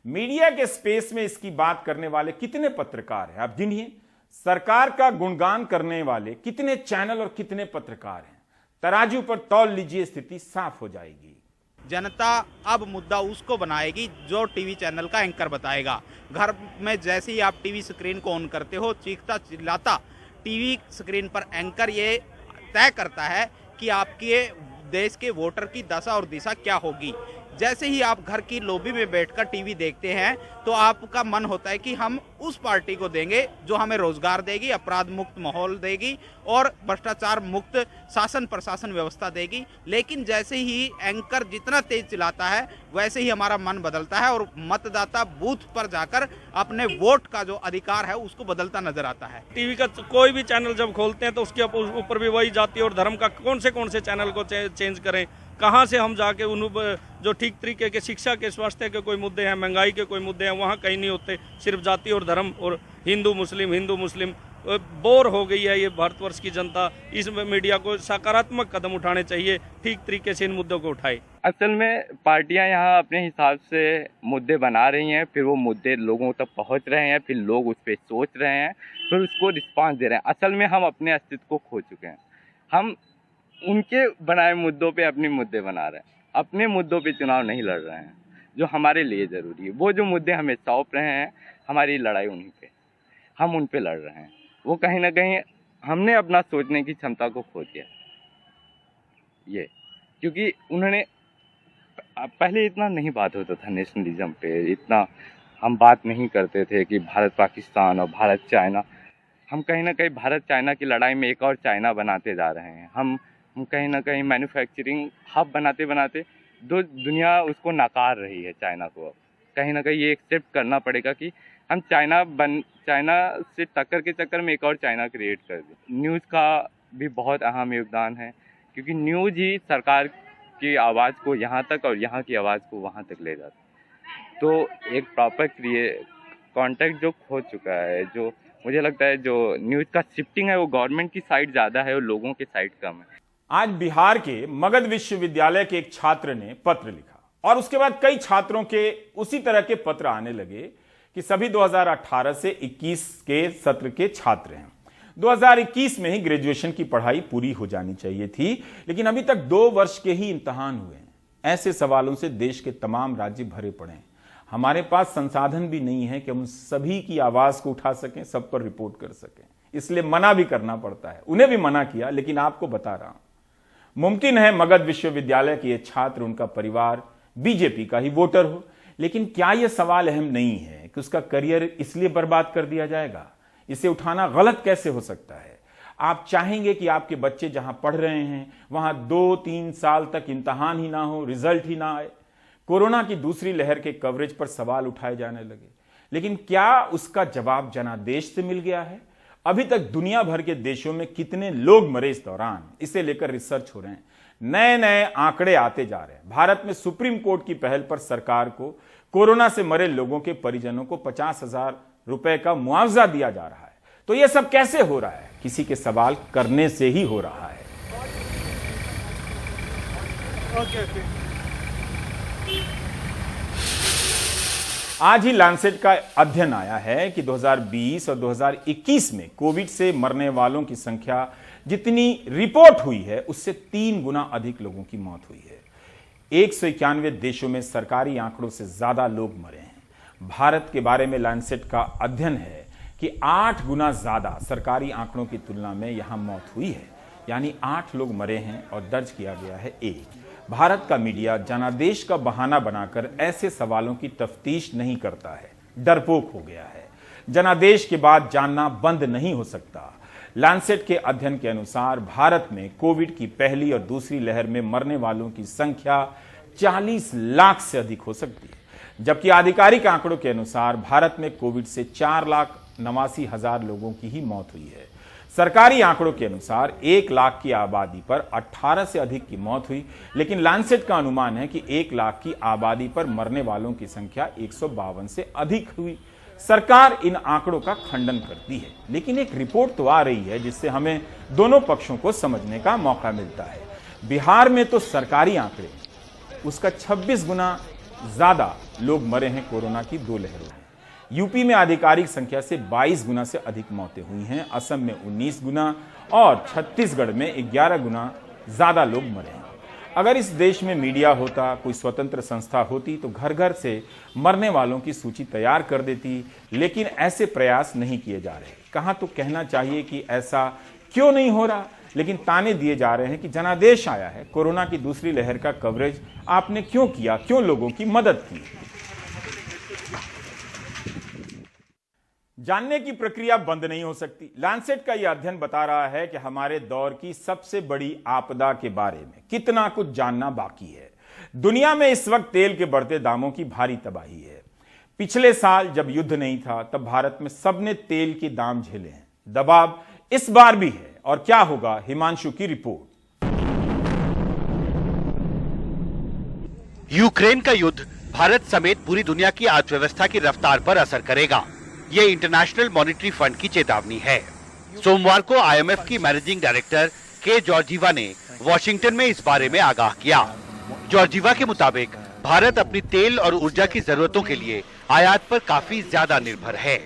मीडिया के स्पेस में इसकी बात करने वाले कितने पत्रकार हैं, आप गिनिए। सरकार का गुणगान करने वाले कितने चैनल और कितने पत्रकार हैं, तराजू पर तौल लीजिए, स्थिति साफ हो जाएगी। जनता अब मुद्दा उसको बनाएगी जो टीवी चैनल का एंकर बताएगा। घर में जैसे ही आप टीवी स्क्रीन को ऑन करते हो, चीखता चिल्लाता टीवी स्क्रीन पर एंकर ये तय करता है कि आपके देश के वोटर की दशा और दिशा क्या होगी। जैसे ही आप घर की लॉबी में बैठकर टीवी देखते हैं तो आपका मन होता है कि हम उस पार्टी को देंगे जो हमें रोजगार देगी, अपराध मुक्त माहौल देगी और भ्रष्टाचार मुक्त शासन प्रशासन व्यवस्था देगी। लेकिन जैसे ही एंकर जितना तेज चलाता है वैसे ही हमारा मन बदलता है और मतदाता बूथ पर जाकर अपने वोट का जो अधिकार है उसको बदलता नजर आता है। टीवी का कोई भी चैनल जब खोलते हैं तो उसके ऊपर भी वही जाति और धर्म का कौन से चैनल को चेंज करें, कहाँ से हम जाके उन जो ठीक तरीके के शिक्षा के, स्वास्थ्य के कोई मुद्दे हैं, महंगाई के कोई मुद्दे हैं, वहाँ कहीं नहीं होते। सिर्फ जाति और धर्म और हिंदू मुस्लिम बोर हो गई है ये भारतवर्ष की जनता। इस मीडिया को सकारात्मक कदम उठाने चाहिए, ठीक तरीके से इन मुद्दों को उठाए। असल में पार्टियां यहाँ अपने हिसाब से मुद्दे बना रही हैं, फिर वो मुद्दे लोगों तक पहुँच रहे हैं, फिर लोग उस पर सोच रहे हैं, फिर उसको रिस्पांस दे रहे हैं। असल में हम अपने अस्तित्व को खो चुके हैं। हम उनके बनाए मुद्दों पे अपने मुद्दे बना रहे हैं, अपने मुद्दों पे चुनाव नहीं लड़ रहे हैं जो हमारे लिए ज़रूरी है। वो जो मुद्दे हमें सौंप रहे हैं, हमारी लड़ाई उन्हीं पे, हम उन पे लड़ रहे हैं। वो कहीं ना कहीं हमने अपना सोचने की क्षमता को खो दिया ये, क्योंकि उन्होंने पहले इतना नहीं बात होता था नेशनलिज्म पे, इतना हम बात नहीं करते थे कि भारत पाकिस्तान और भारत चाइना। हम कहीं ना कहीं भारत चाइना की लड़ाई में एक और चाइना बनाते जा रहे हैं। हम कहीं ना कहीं मैन्युफैक्चरिंग हब बनाते बनाते दुनिया उसको नकार रही है चाइना को। अब कहीं ना कहीं ये एक्सेप्ट करना पड़ेगा कि हम चाइना से टक्कर के चक्कर में एक और चाइना क्रिएट कर दें। न्यूज़ का भी बहुत अहम योगदान है, क्योंकि न्यूज़ ही सरकार की आवाज़ को यहाँ तक और यहाँ की आवाज़ को वहाँ तक ले जाती है। तो एक प्रॉपर कॉन्टेक्ट जो खो चुका है, जो मुझे लगता है जो न्यूज़ का शिफ्टिंग है वो गवर्नमेंट की साइड ज़्यादा है और लोगों की साइड कम है। आज बिहार के मगध विश्वविद्यालय के एक छात्र ने पत्र लिखा और उसके बाद कई छात्रों के उसी तरह के पत्र आने लगे कि सभी 2018 से 21 के सत्र के छात्र हैं। 2021 में ही ग्रेजुएशन की पढ़ाई पूरी हो जानी चाहिए थी, लेकिन अभी तक 2 वर्ष के ही इम्तिहान हुए हैं। ऐसे सवालों से देश के तमाम राज्य भरे पड़े हैं। हमारे पास संसाधन भी नहीं है कि हम सभी की आवाज को उठा सकें, सब पर रिपोर्ट कर सकें, इसलिए मना भी करना पड़ता है। उन्हें भी मना किया, लेकिन आपको बता रहा हूं, मुमकिन है मगध विश्वविद्यालय के ये छात्र, उनका परिवार बीजेपी का ही वोटर हो, लेकिन क्या यह सवाल अहम नहीं है कि उसका करियर इसलिए बर्बाद कर दिया जाएगा? इसे उठाना गलत कैसे हो सकता है? आप चाहेंगे कि आपके बच्चे जहां पढ़ रहे हैं वहां 2-3 साल तक इम्तिहान ही ना हो, रिजल्ट ही ना आए, कोरोना की दूसरी लहर के कवरेज पर सवाल उठाए जाने लगे। लेकिन क्या उसका जवाब जनादेश से मिल गया है? अभी तक दुनिया भर के देशों में कितने लोग मरे इस दौरान, इसे लेकर रिसर्च हो रहे हैं, नए नए आंकड़े आते जा रहे हैं। भारत में सुप्रीम कोर्ट की पहल पर सरकार को कोरोना से मरे लोगों के परिजनों को 50,000 रुपए का मुआवजा दिया जा रहा है। तो यह सब कैसे हो रहा है? किसी के सवाल करने से ही हो रहा है। आज ही लैंसेट का अध्ययन आया है कि 2020 और 2021 में कोविड से मरने वालों की संख्या जितनी रिपोर्ट हुई है उससे 3 गुना अधिक लोगों की मौत हुई है। 191 देशों में सरकारी आंकड़ों से ज्यादा लोग मरे हैं। भारत के बारे में लैंसेट का अध्ययन है कि 8 गुना ज्यादा सरकारी आंकड़ों की तुलना में यहां मौत हुई है, यानी 8 लोग मरे हैं और दर्ज किया गया है 1। भारत का मीडिया जनादेश का बहाना बनाकर ऐसे सवालों की तफ्तीश नहीं करता है, डरपोक हो गया है। जनादेश के बाद जानना बंद नहीं हो सकता। लैंसेट के अध्ययन के अनुसार भारत में कोविड की पहली और दूसरी लहर में मरने वालों की संख्या 40 लाख से अधिक हो सकती है, जबकि आधिकारिक आंकड़ों के अनुसार भारत में कोविड से 4,89,000 लोगों की ही मौत हुई है। सरकारी आंकड़ों के अनुसार 1 लाख की आबादी पर 18 से अधिक की मौत हुई, लेकिन लैंसेट का अनुमान है कि 1 लाख की आबादी पर मरने वालों की संख्या 152 से अधिक हुई। सरकार इन आंकड़ों का खंडन करती है, लेकिन एक रिपोर्ट तो आ रही है जिससे हमें दोनों पक्षों को समझने का मौका मिलता है। बिहार में तो सरकारी आंकड़े उसका 26 गुना ज्यादा लोग मरे हैं कोरोना की 2 लहरों में। यूपी में आधिकारिक संख्या से 22 गुना से अधिक मौतें हुई हैं, असम में 19 गुना और छत्तीसगढ़ में 11 गुना ज्यादा लोग मरे हैं। अगर इस देश में मीडिया होता, कोई स्वतंत्र संस्था होती तो घर घर से मरने वालों की सूची तैयार कर देती, लेकिन ऐसे प्रयास नहीं किए जा रहे। कहां तो कहना चाहिए कि ऐसा क्यों नहीं हो रहा, लेकिन ताने दिए जा रहे हैं कि जनादेश आया है, कोरोना की दूसरी लहर का कवरेज आपने क्यों किया, क्यों लोगों की मदद की। जानने की प्रक्रिया बंद नहीं हो सकती। लैंसेट का यह अध्ययन बता रहा है कि हमारे दौर की सबसे बड़ी आपदा के बारे में कितना कुछ जानना बाकी है। दुनिया में इस वक्त तेल के बढ़ते दामों की भारी तबाही है। पिछले साल जब युद्ध नहीं था तब भारत में सबने तेल के दाम झेले हैं। दबाव इस बार भी है, और क्या होगा, हिमांशु की रिपोर्ट। यूक्रेन का युद्ध भारत समेत पूरी दुनिया की अर्थव्यवस्था की रफ्तार पर असर करेगा, ये इंटरनेशनल मॉनेटरी फंड की चेतावनी है। सोमवार को आईएमएफ की मैनेजिंग डायरेक्टर के जॉर्जीवा ने वॉशिंगटन में इस बारे में आगाह किया। जॉर्जीवा के मुताबिक भारत अपनी तेल और ऊर्जा की जरूरतों के लिए आयात पर काफी ज्यादा निर्भर है।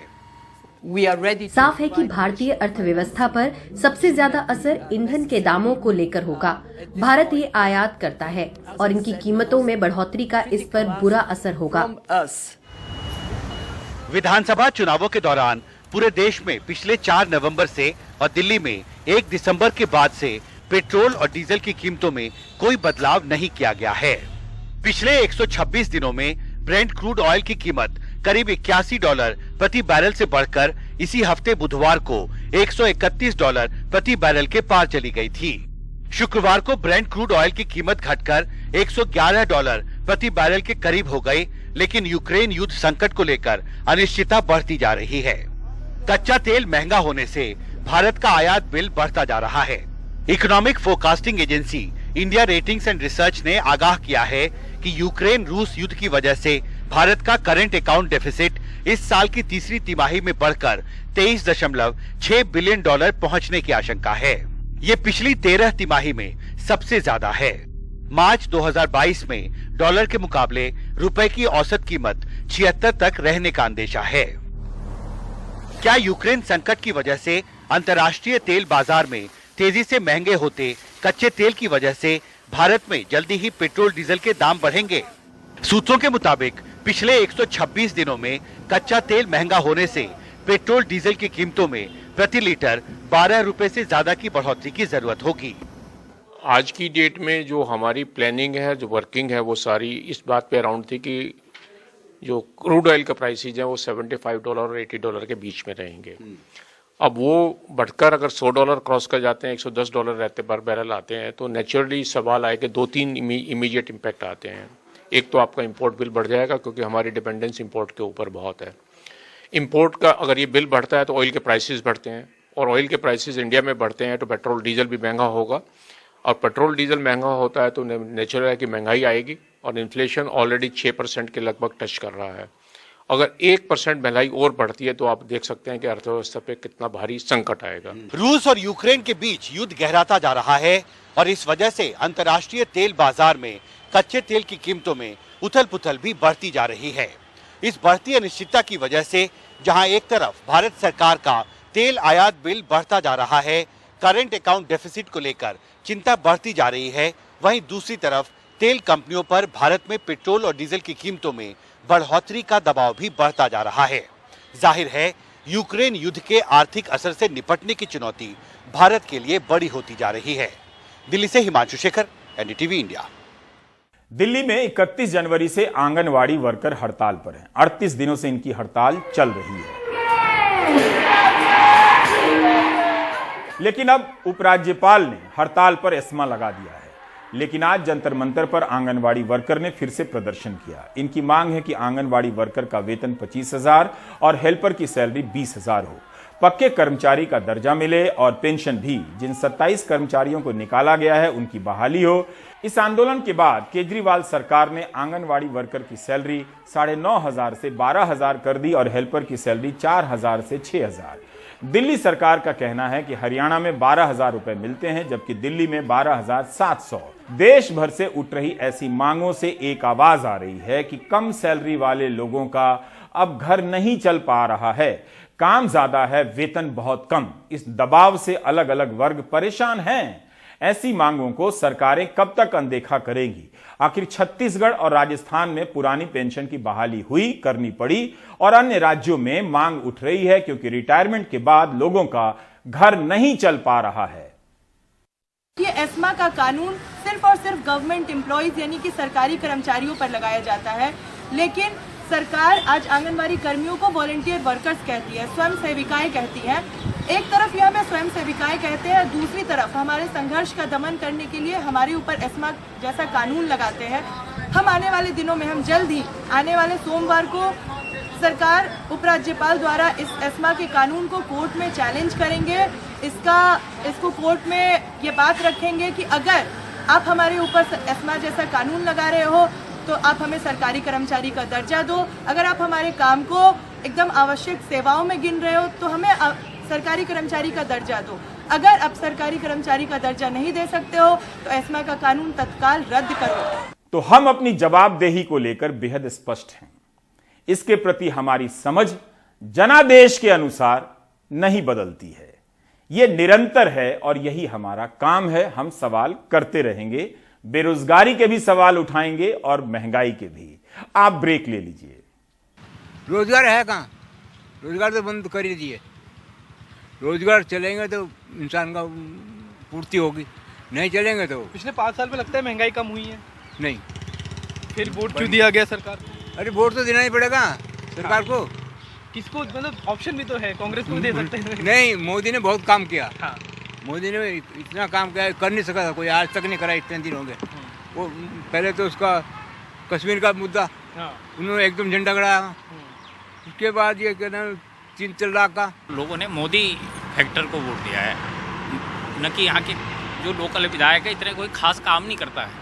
साफ है कि भारतीय अर्थव्यवस्था पर सबसे ज्यादा असर ईंधन के दामों को लेकर होगा। भारत ये आयात करता है और इनकी कीमतों में बढ़ोतरी का इस पर बुरा असर होगा। विधानसभा चुनावों के दौरान पूरे देश में पिछले 4 नवंबर से और दिल्ली में 1 दिसंबर के बाद से पेट्रोल और डीजल की कीमतों में कोई बदलाव नहीं किया गया है। पिछले 126 दिनों में ब्रेंट क्रूड ऑयल की कीमत करीब $81 प्रति बैरल से बढ़कर इसी हफ्ते बुधवार को $131 प्रति बैरल के पार चली गई थी। शुक्रवार को ब्रेंट क्रूड ऑयल की कीमत घटकर $111 प्रति बैरल के करीब हो गई, लेकिन यूक्रेन युद्ध संकट को लेकर अनिश्चितता बढ़ती जा रही है। कच्चा तेल महंगा होने से भारत का आयात बिल बढ़ता जा रहा है। Economic forecasting agency India ratings and research ने आगाह किया है कि यूक्रेन रूस युद्ध की वजह से भारत का करंट अकाउंट डेफिसिट इस साल की तीसरी तिमाही में बढ़कर $23.6 बिलियन पहुंचने की आशंका है। ये पिछली 13 तिमाही में सबसे ज्यादा है। मार्च 2022 में डॉलर के मुकाबले रुपए की औसत कीमत 76 तक रहने का अंदेशा है। क्या यूक्रेन संकट की वजह से अंतर्राष्ट्रीय तेल बाजार में तेजी से महंगे होते कच्चे तेल की वजह से भारत में जल्दी ही पेट्रोल डीजल के दाम बढ़ेंगे? सूत्रों के मुताबिक पिछले 126 दिनों में कच्चा तेल महंगा होने से पेट्रोल डीजल की कीमतों में प्रति लीटर 12 रुपए से ज्यादा की बढ़ोतरी की जरूरत होगी। आज की डेट में जो हमारी प्लानिंग है, जो वर्किंग है, वो सारी इस बात पे अराउंड थी कि जो क्रूड ऑयल का प्राइसेज है वो $75 और $80 के बीच में रहेंगे। अब वो बढ़कर अगर $100 क्रॉस कर जाते हैं, $110 रहते पर बैरल आते हैं, तो नेचुरली सवाल आए कि 2-3 इमीडिएट इम्पैक्ट आते हैं। एक तो आपका इंपोर्ट बिल बढ़ जाएगा क्योंकि हमारी डिपेंडेंस इंपोर्ट के ऊपर बहुत है। इंपोर्ट का अगर ये बिल बढ़ता है तो ऑयल के प्राइसेस बढ़ते हैं, और ऑयल के प्राइसेस इंडिया में बढ़ते हैं तो पेट्रोल डीजल भी महंगा होगा, और पेट्रोल डीजल महंगा होता है तो नेचुरल है कि महंगाई आएगी, और इन्फ्लेशन ऑलरेडी 6% के लगभग टच कर रहा है। अगर 1% महंगाई और बढ़ती है तो आप देख सकते हैं कि अर्थव्यवस्था पे कितना भारी संकट आएगा। रूस और यूक्रेन के बीच युद्ध गहराता जा रहा है, और इस वजह से अंतर्राष्ट्रीय तेल बाजार में कच्चे तेल की कीमतों में उथल पुथल भी बढ़ती जा रही है। इस बढ़ती अनिश्चितता की वजह से जहां एक तरफ भारत सरकार का तेल आयात बिल बढ़ता जा रहा है, करंट अकाउंट डेफिसिट को लेकर चिंता बढ़ती जा रही है, वहीं दूसरी तरफ तेल कंपनियों पर भारत में पेट्रोल और डीजल की कीमतों में बढ़ोतरी का दबाव भी बढ़ता जा रहा है। जाहिर है यूक्रेन युद्ध के आर्थिक असर से निपटने की चुनौती भारत के लिए बड़ी होती जा रही है। दिल्ली से हिमांशु शेखर, एनडीटीवी इंडिया। दिल्ली में 31 जनवरी से आंगनवाड़ी वर्कर हड़ताल पर हैं। 38 दिनों से इनकी हड़ताल चल रही है, लेकिन अब उपराज्यपाल ने हड़ताल पर एस्मा लगा दिया है। लेकिन आज जंतर मंतर पर आंगनवाड़ी वर्कर ने फिर से प्रदर्शन किया। इनकी मांग है कि आंगनवाड़ी वर्कर का वेतन 25,000 और हेल्पर की सैलरी 20,000 हो, पक्के कर्मचारी का दर्जा मिले और पेंशन भी। जिन 27 कर्मचारियों को निकाला गया है उनकी बहाली हो। इस आंदोलन के बाद केजरीवाल सरकार ने आंगनवाड़ी वर्कर की सैलरी 9,500 से 12,000 कर दी और हेल्पर की सैलरी 4,000 से 6,000। दिल्ली सरकार का कहना है कि हरियाणा में 12,000 रुपए मिलते हैं, जबकि दिल्ली में 12,700। देश भर से उठ रही ऐसी मांगों से एक आवाज आ रही है कि कम सैलरी वाले लोगों का अब घर नहीं चल पा रहा है, काम ज्यादा है, वेतन बहुत कम। इस दबाव से अलग अलग वर्ग परेशान हैं। ऐसी मांगों को सरकारें कब तक अनदेखा करेंगी? आखिर छत्तीसगढ़ और राजस्थान में पुरानी पेंशन की बहाली हुई, करनी पड़ी, और अन्य राज्यों में मांग उठ रही है क्योंकि रिटायरमेंट के बाद लोगों का घर नहीं चल पा रहा है। ये एस्मा का कानून सिर्फ और सिर्फ गवर्नमेंट एम्प्लॉइज यानी कि सरकारी कर्मचारियों पर लगाया जाता है, लेकिन सरकार आज आंगनवाड़ी कर्मियों को वॉलंटियर वर्कर्स कहती है, स्वयं सेविकाएं कहती हैं। एक तरफ यह हमें स्वयं सेविकाएं कहते हैं, दूसरी तरफ हमारे संघर्ष का दमन करने के लिए हमारे ऊपर एस्मा जैसा कानून लगाते हैं। हम आने वाले दिनों में, हम जल्द ही आने वाले सोमवार को सरकार उपराज्यपाल द्वारा इस एस्मा के कानून को कोर्ट में चैलेंज करेंगे। इसको कोर्ट में ये बात रखेंगे कि अगर आप हमारे ऊपर एस्मा जैसा कानून लगा रहे हो तो आप हमें सरकारी कर्मचारी का दर्जा दो। अगर आप हमारे काम को एकदम आवश्यक सेवाओं में गिन रहे हो तो हमें सरकारी कर्मचारी का दर्जा दो। अगर आप सरकारी कर्मचारी का दर्जा नहीं दे सकते हो तो एस्मा का कानून तत्काल रद्द करो। तो हम अपनी जवाबदेही को लेकर बेहद स्पष्ट हैं। इसके प्रति हमारी समझ जनादेश के अनुसार नहीं बदलती है, यह निरंतर है और यही हमारा काम है। हम सवाल करते रहेंगे, बेरोजगारी के भी सवाल उठाएंगे और महंगाई के भी। आप ब्रेक ले लीजिए। रोजगार है कहाँ? रोजगार तो बंद कर दीजिए। रोजगार चलेंगे तो इंसान का पूर्ति होगी, नहीं चलेंगे तो। पिछले 5 साल में लगता है महंगाई कम हुई है? नहीं। फिर वोट क्यों दिया गया सरकार को? अरे वोट तो देना ही पड़ेगा सरकार को। किसको? मतलब ऑप्शन भी तो है, कांग्रेस को दे सकते हैं। नहीं, मोदी ने बहुत काम किया। हाँ। मोदी ने इतना काम किया, कर नहीं सका था कोई, आज तक नहीं करा। इतने दिन हो गए। वो पहले तो उसका कश्मीर का मुद्दा, उन्होंने एकदम झंडा गड़ाया। उसके बाद ये कहना 3 लाख का। लोगों ने मोदी फैक्टर को वोट दिया है, न कि यहाँ के जो लोकल विधायक है इतने कोई खास काम नहीं करता है,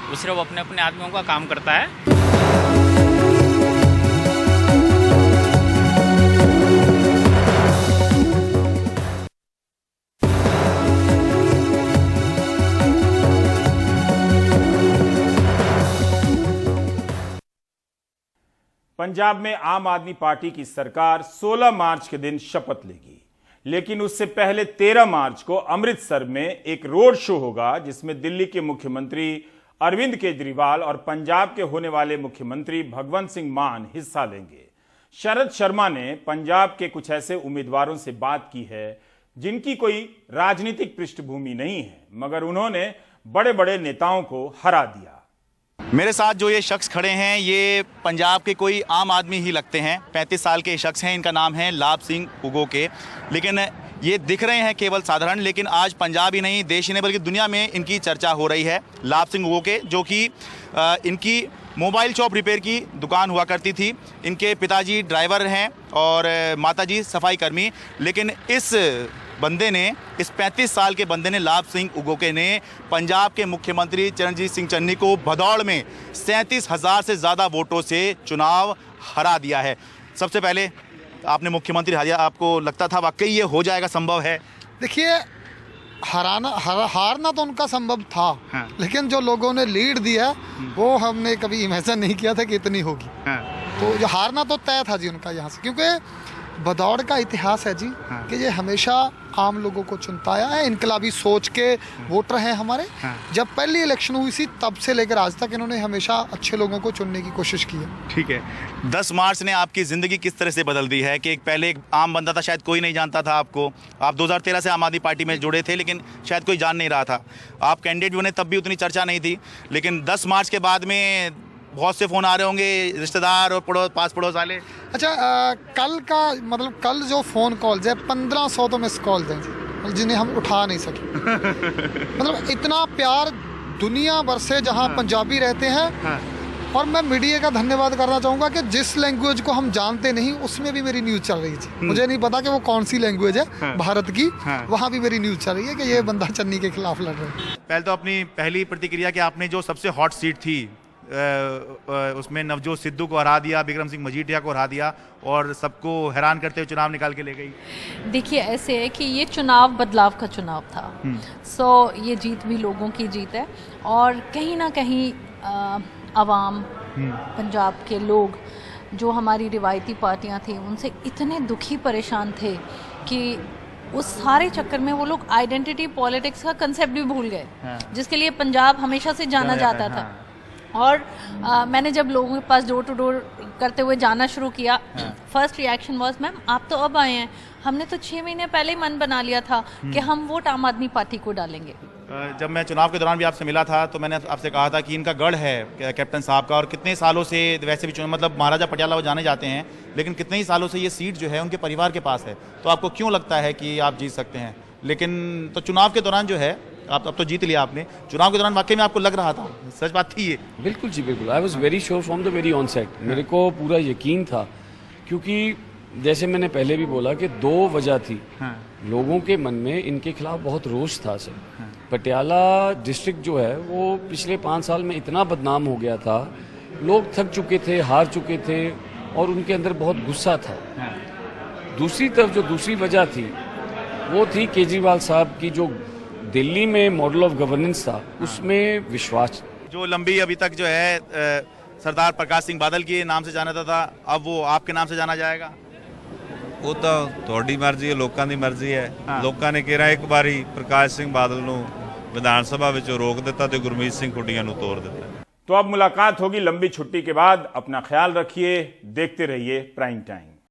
वो सिर्फ अपने अपने आदमियों का काम करता है। पंजाब में आम आदमी पार्टी की सरकार 16 मार्च के दिन शपथ लेगी, लेकिन उससे पहले 13 मार्च को अमृतसर में एक रोड शो होगा जिसमें दिल्ली के मुख्यमंत्री अरविंद केजरीवाल और पंजाब के होने वाले मुख्यमंत्री भगवंत सिंह मान हिस्सा लेंगे। शरद शर्मा ने पंजाब के कुछ ऐसे उम्मीदवारों से बात की है जिनकी कोई राजनीतिक पृष्ठभूमि नहीं है, मगर उन्होंने बड़े बड़े नेताओं को हरा दिया। मेरे साथ जो ये शख्स खड़े हैं ये पंजाब के कोई आम आदमी ही लगते हैं। 35 साल के शख्स हैं, इनका नाम है लाभ सिंह उगोके। लेकिन ये दिख रहे हैं केवल साधारण, लेकिन आज पंजाब ही नहीं देश ही नहीं बल्कि दुनिया में इनकी चर्चा हो रही है। लाभ सिंह उगोके जो कि इनकी मोबाइल शॉप रिपेयर की दुकान हुआ करती थी। इनके पिताजी ड्राइवर हैं और माताजी सफाई कर्मी। लेकिन इस बंदे ने, इस 35 साल के बंदे ने, लाभ सिंह उगोके ने पंजाब के मुख्यमंत्री चरणजीत सिंह चन्नी को भदौड़ में 37,000 से ज़्यादा वोटों से चुनाव हरा दिया है। सबसे पहले आपने मुख्यमंत्री हारिया, आपको लगता था वाकई ये हो जाएगा, संभव है? देखिए, हारना तो उनका संभव था। हाँ। लेकिन जो लोगों ने लीड दी है वो हमने कभी इमेजिन नहीं किया था कि इतनी होगी। हाँ। तो जो हारना तो तय था जी उनका यहाँ से, क्योंकि भदौड़ का इतिहास है जी। हाँ। कि ये हमेशा आम लोगों को चुनता है, इनकलाबी सोच के वोटर हैं हमारे। हाँ। जब पहली इलेक्शन हुई थी तब से लेकर आज तक इन्होंने हमेशा अच्छे लोगों को चुनने की कोशिश की है। ठीक है। 10 मार्च ने आपकी ज़िंदगी किस तरह से बदल दी है कि पहले एक आम बंदा था, शायद कोई नहीं जानता था आपको। आप 2013 से आम आदमी पार्टी में जुड़े थे लेकिन शायद कोई जान नहीं रहा था। आप कैंडिडेट भी बने तब भी उतनी चर्चा नहीं थी, लेकिन 10 मार्च के बाद में बहुत से फ़ोन आ रहे होंगे, रिश्तेदार और पास पड़ोस वाले। अच्छा, कल का मतलब कल जो फ़ोन कॉल्स है 1500 तो मिस कॉल्स हैं जिन्हें हम उठा नहीं सके। मतलब इतना प्यार दुनिया भर से जहाँ पंजाबी रहते हैं। और मैं मीडिया का धन्यवाद करना चाहूँगा कि जिस लैंग्वेज को हम जानते नहीं उसमें भी मेरी न्यूज़ चल रही थी। मुझे नहीं पता कि वो कौन सी लैंग्वेज है भारत की, वहाँ भी मेरी न्यूज़ चल रही है कि ये बंदा चन्नी के खिलाफ लड़ रहा है। पहले तो अपनी पहली प्रतिक्रिया कि आपने जो सबसे हॉट सीट थी उसमें नवजोत सिद्धू को हरा दिया, बिक्रम सिंह मजीठिया को हरा दिया और सबको हैरान करते हुए चुनाव निकाल के ले गई। देखिए ऐसे है कि ये चुनाव बदलाव का चुनाव था। सो ये जीत भी लोगों की जीत है और कहीं ना कहीं आवाम, पंजाब के लोग जो हमारी रिवायती पार्टियां थी उनसे इतने दुखी परेशान थे कि उस सारे चक्कर में वो लोग आइडेंटिटी पॉलिटिक्स का कंसेप्ट भी भूल गए, जिसके लिए पंजाब हमेशा से जाना जाता था। और मैंने जब लोगों के पास डोर टू डोर करते हुए जाना शुरू किया, फर्स्ट रिएक्शन वाज मैम आप तो अब आए हैं, हमने तो 6 महीने पहले ही मन बना लिया था कि हम वोट आम आदमी पार्टी को डालेंगे। जब मैं चुनाव के दौरान भी आपसे मिला था तो मैंने आपसे कहा था कि इनका गढ़ है कैप्टन साहब का और कितने सालों से वैसे भी मतलब महाराजा पटियाला वो जाने जाते हैं, लेकिन कितने ही सालों से ये सीट जो है उनके परिवार के पास है। तो आपको क्यों लगता है कि आप जीत सकते हैं? लेकिन तो चुनाव के दौरान जो है आप अब तो जीत लिया आपने, चुनाव के दौरान वाकई में आपको लग रहा था, सच बात थी ये? बिल्कुल जी बिल्कुल, I was very sure from the very onset. मेरे को पूरा यकीन था क्योंकि जैसे मैंने पहले भी बोला कि 2 वजह थी। लोगों के मन में इनके खिलाफ बहुत रोष था सर। पटियाला डिस्ट्रिक्ट जो है वो पिछले 5 साल में इतना बदनाम हो गया था, लोग थक चुके थे, हार चुके थे और उनके अंदर बहुत गुस्सा था। दूसरी तरफ जो दूसरी वजह थी वो थी केजरीवाल साहब की जो दिल्ली में मॉडल ऑफ गवर्नेंस था उसमें विश्वास। जो लंबी अभी तक जो है सरदार प्रकाश सिंह बादल के नाम से जाना था, अब वो आपके नाम से जाना जाएगा? ਉਹ ਤਾਂ ਤੁਹਾਡੀ ਮਰਜ਼ੀ ਹੈ, ਲੋਕਾਂ ਦੀ ਮਰਜ਼ੀ ਹੈ। ਲੋਕਾਂ ਨੇ ਕਿਹਾ ਇੱਕ ਵਾਰੀ ਪ੍ਰਕਾਸ਼ ਸਿੰਘ ਬਾਦਲ ਨੂੰ ਵਿਧਾਨ ਸਭਾ ਵਿੱਚੋਂ ਰੋਕ ਦਿੱਤਾ ਤੇ ਗੁਰਮੀਤ ਸਿੰਘ ਖੁੱਡੀਆਂ ਨੂੰ ਤੋੜ ਦਿੱਤਾ। तो अब मुलाकात होगी लंबी छुट्टी के बाद। अपना ख्याल रखिए, देखते रहिए प्राइम टाइम।